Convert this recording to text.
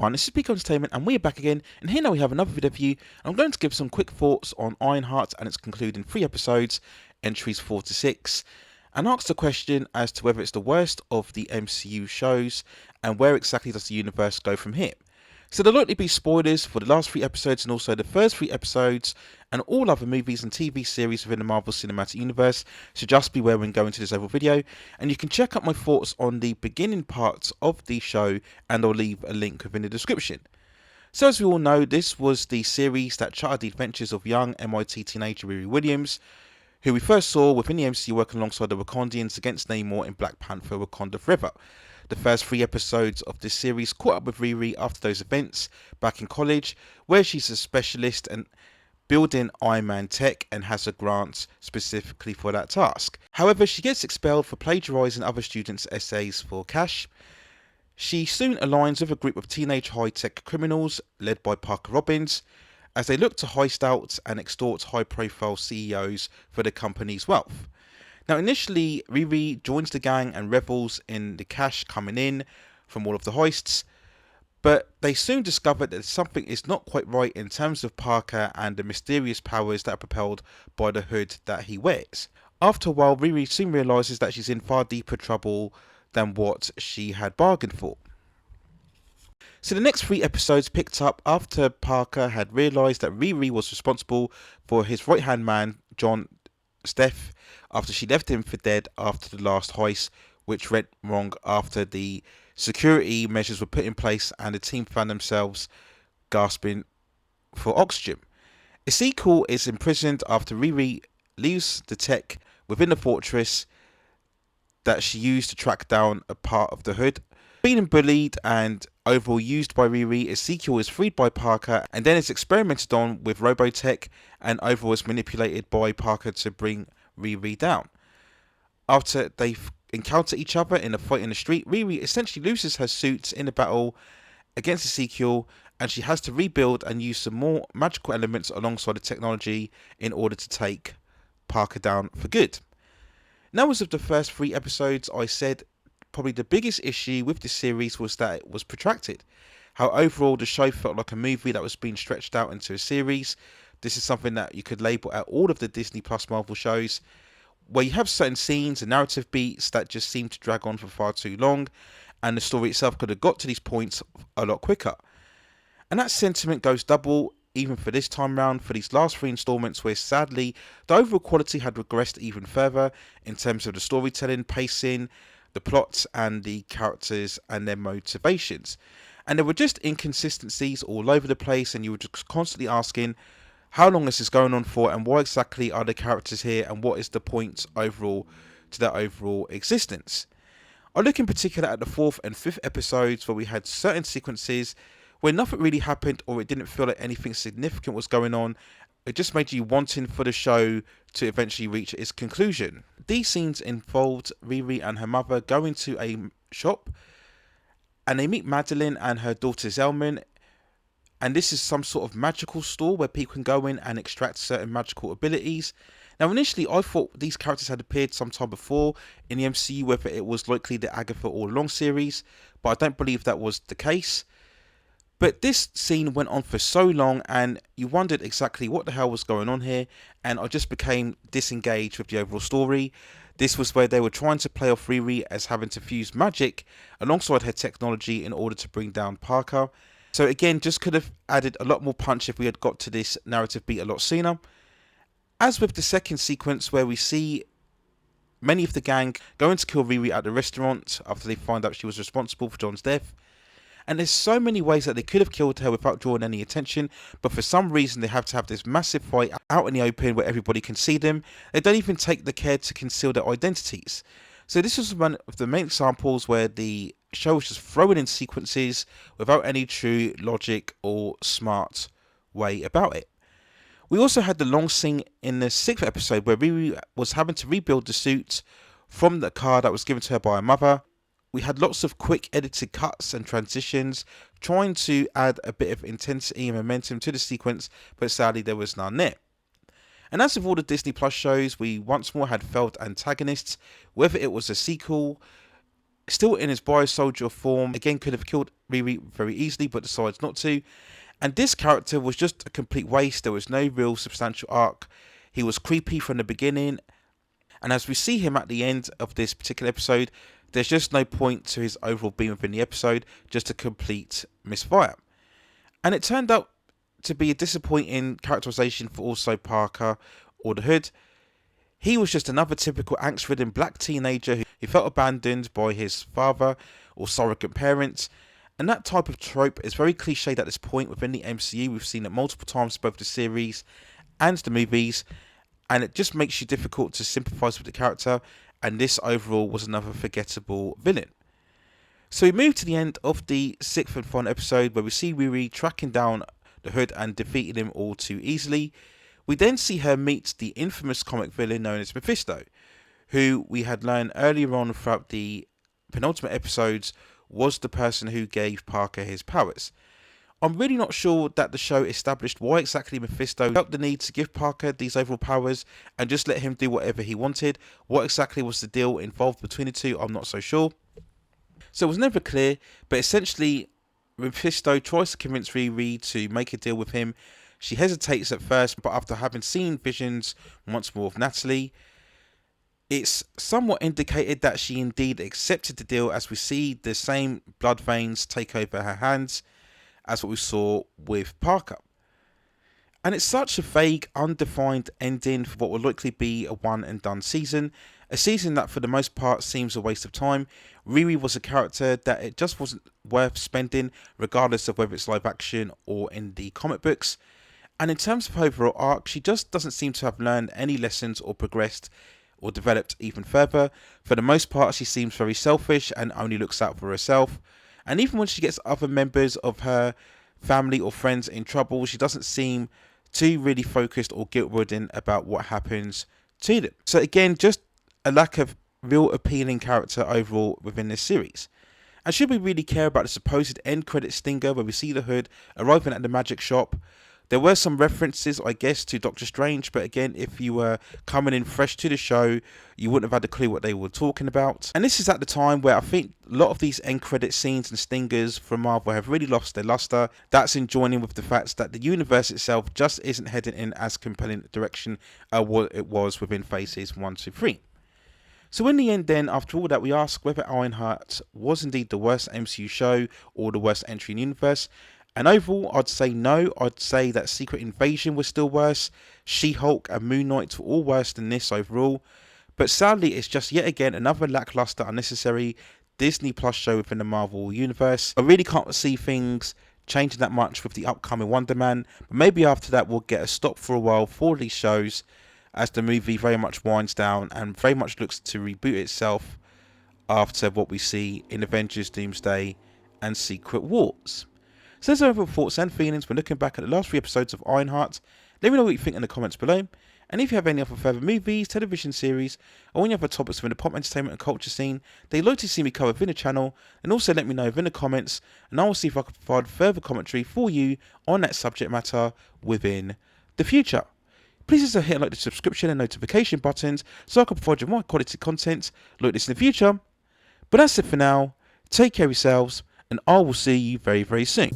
everyone, this is Peak Entertainment and we're back again, and here now we have another video for you. I'm going to give some quick thoughts on Ironheart and its concluding 3 episodes, entries 4 to 6, and ask the question as to whether it's the worst of the MCU shows and where exactly does the universe go from here. So there'll likely be spoilers for the last 3 episodes and also the first 3 episodes and all other movies and TV series within the Marvel Cinematic Universe, so just beware when going to this overall video, and you can check out my thoughts on the beginning parts of the show and I'll leave a link within the description. So as we all know, this was the series that charted the adventures of young MIT teenager Riri Williams, who we first saw within the MCU working alongside the Wakandians against Namor in Black Panther Wakanda Forever. The first 3 episodes of this series caught up with Riri after those events back in college, where she's a specialist and building Iron Man tech and has a grant specifically for that task. However, she gets expelled for plagiarizing other students' essays for cash. She soon aligns with a group of teenage high-tech criminals led by Parker Robbins as they look to heist out and extort high-profile CEOs for the company's wealth. Now initially, Riri joins the gang and revels in the cash coming in from all of the heists, but they soon discover that something is not quite right in terms of Parker and the mysterious powers that are propelled by the hood that he wears. After a while, Riri soon realises that she's in far deeper trouble than what she had bargained for. So the next 3 episodes picked up after Parker had realised that Riri was responsible for his right-hand man, John Steph, after she left him for dead after the last heist, which went wrong after the security measures were put in place and the team found themselves gasping for oxygen. Ezekiel is imprisoned after Riri leaves the tech within the fortress that she used to track down a part of the hood. Being bullied and overall used by Riri, Ezekiel is freed by Parker and then is experimented on with Robotech and overall is manipulated by Parker to bring Riri down. After they encounter each other in a fight in the street, Riri essentially loses her suit in the battle against Ezekiel and she has to rebuild and use some more magical elements alongside the technology in order to take Parker down for good. Now, as of the first 3 episodes, I said probably the biggest issue with this series was that it was protracted. How overall the show felt like a movie that was being stretched out into a series. This is something that you could label at all of the Disney Plus Marvel shows, where you have certain scenes and narrative beats that just seem to drag on for far too long, and the story itself could have got to these points a lot quicker. And that sentiment goes double even for this time round for these last 3 installments, where sadly the overall quality had regressed even further in terms of the storytelling, pacing, the plots and the characters and their motivations. And there were just inconsistencies all over the place, and you were just constantly asking, how long is this going on for, and why exactly are the characters here, and what is the point overall to their overall existence? I look in particular at the 4th and 5th episodes, where we had certain sequences where nothing really happened or it didn't feel like anything significant was going on. It just made you wanting for the show to eventually reach its conclusion. These scenes involved Riri and her mother going to a shop and they meet Madeline and her daughter Zelman, and this is some sort of magical store where people can go in and extract certain magical abilities. Now initially I thought these characters had appeared sometime before in the MCU, whether it was likely the Agatha All Along series, but I don't believe that was the case. But this scene went on for so long and you wondered exactly what the hell was going on here, and I just became disengaged with the overall story. This was where they were trying to play off Riri as having to fuse magic alongside her technology in order to bring down Parker. So again, just could have added a lot more punch if we had got to this narrative beat a lot sooner. As with the second sequence, where we see many of the gang going to kill Riri at the restaurant after they find out she was responsible for John's death. And there's so many ways that they could have killed her without drawing any attention, but for some reason they have to have this massive fight out in the open where everybody can see them. They don't even take the care to conceal their identities. So this was one of the main examples where the show was just throwing in sequences without any true logic or smart way about it. We also had the long scene in the 6th episode where Riri was having to rebuild the suit from the car that was given to her by her mother. We had lots of quick edited cuts and transitions, trying to add a bit of intensity and momentum to the sequence, but sadly there was none there. And as with all the Disney Plus shows, we once more had failed antagonists, whether it was a sequel Still in his bio-soldier form, again could have killed Riri very easily, but decides not to. And this character was just a complete waste. There was no real substantial arc. He was creepy from the beginning, and as we see him at the end of this particular episode, there's just no point to his overall being within the episode, just a complete misfire. And it turned out to be a disappointing characterization for also Parker, or the Hood. He was just another typical angst-ridden black teenager who felt abandoned by his father or surrogate parents. And that type of trope is very cliched at this point within the MCU. We've seen it multiple times, both the series and the movies. And it just makes you difficult to sympathise with the character. And this overall was another forgettable villain. So we move to the end of the 6th and final episode, where we see Riri tracking down the Hood and defeating him all too easily. We then see her meet the infamous comic villain known as Mephisto, who we had learned earlier on throughout the penultimate episodes was the person who gave Parker his powers. I'm really not sure that the show established why exactly Mephisto felt the need to give Parker these overall powers and just let him do whatever he wanted. What exactly was the deal involved between the two, I'm not so sure. So it was never clear, but essentially Mephisto tries to convince Riri to make a deal with him. She hesitates at first, but after having seen visions once more of Natalie, it's somewhat indicated that she indeed accepted the deal, as we see the same blood veins take over her hands as what we saw with Parker. And it's such a vague, undefined ending for what will likely be a one and done season. A season that for the most part seems a waste of time. Riri was a character that it just wasn't worth spending, regardless of whether it's live action or in the comic books. And in terms of overall arc, she just doesn't seem to have learned any lessons or progressed or developed even further. For the most part, she seems very selfish and only looks out for herself. And even when she gets other members of her family or friends in trouble, she doesn't seem too really focused or guilt-ridden about what happens to them. So again, just a lack of real appealing character overall within this series. And should we really care about the supposed end credit stinger where we see the Hood arriving at the magic shop? There were some references, I guess, to Doctor Strange, but again, if you were coming in fresh to the show, you wouldn't have had a clue what they were talking about. And this is at the time where I think a lot of these end credit scenes and stingers from Marvel have really lost their luster. That's in joining with the fact that the universe itself just isn't heading in as compelling a direction as what it was within phases 1 to 3. So in the end then, after all that, we ask whether Ironheart was indeed the worst MCU show or the worst entry in the universe. And overall, I'd say no. I'd say that Secret Invasion was still worse. She-Hulk and Moon Knight were all worse than this overall. But sadly, it's just yet again another lackluster, unnecessary Disney Plus show within the Marvel universe. I really can't see things changing that much with the upcoming Wonder Man. But maybe after that, we'll get a stop for a while for these shows, as the movie very much winds down and very much looks to reboot itself after what we see in Avengers Doomsday and Secret Wars. So there's overall thoughts and feelings when looking back at the last 3 episodes of Ironheart. Let me know what you think in the comments below. And if you have any other further movies, television series, or any other topics within the pop entertainment and culture scene that you'd like to see me cover within the channel, then also let me know within the comments, and I will see if I can provide further commentary for you on that subject matter within the future. Please also hit like the subscription and notification buttons so I can provide you more quality content like this in the future. But that's it for now. Take care of yourselves, and I will see you very, very soon.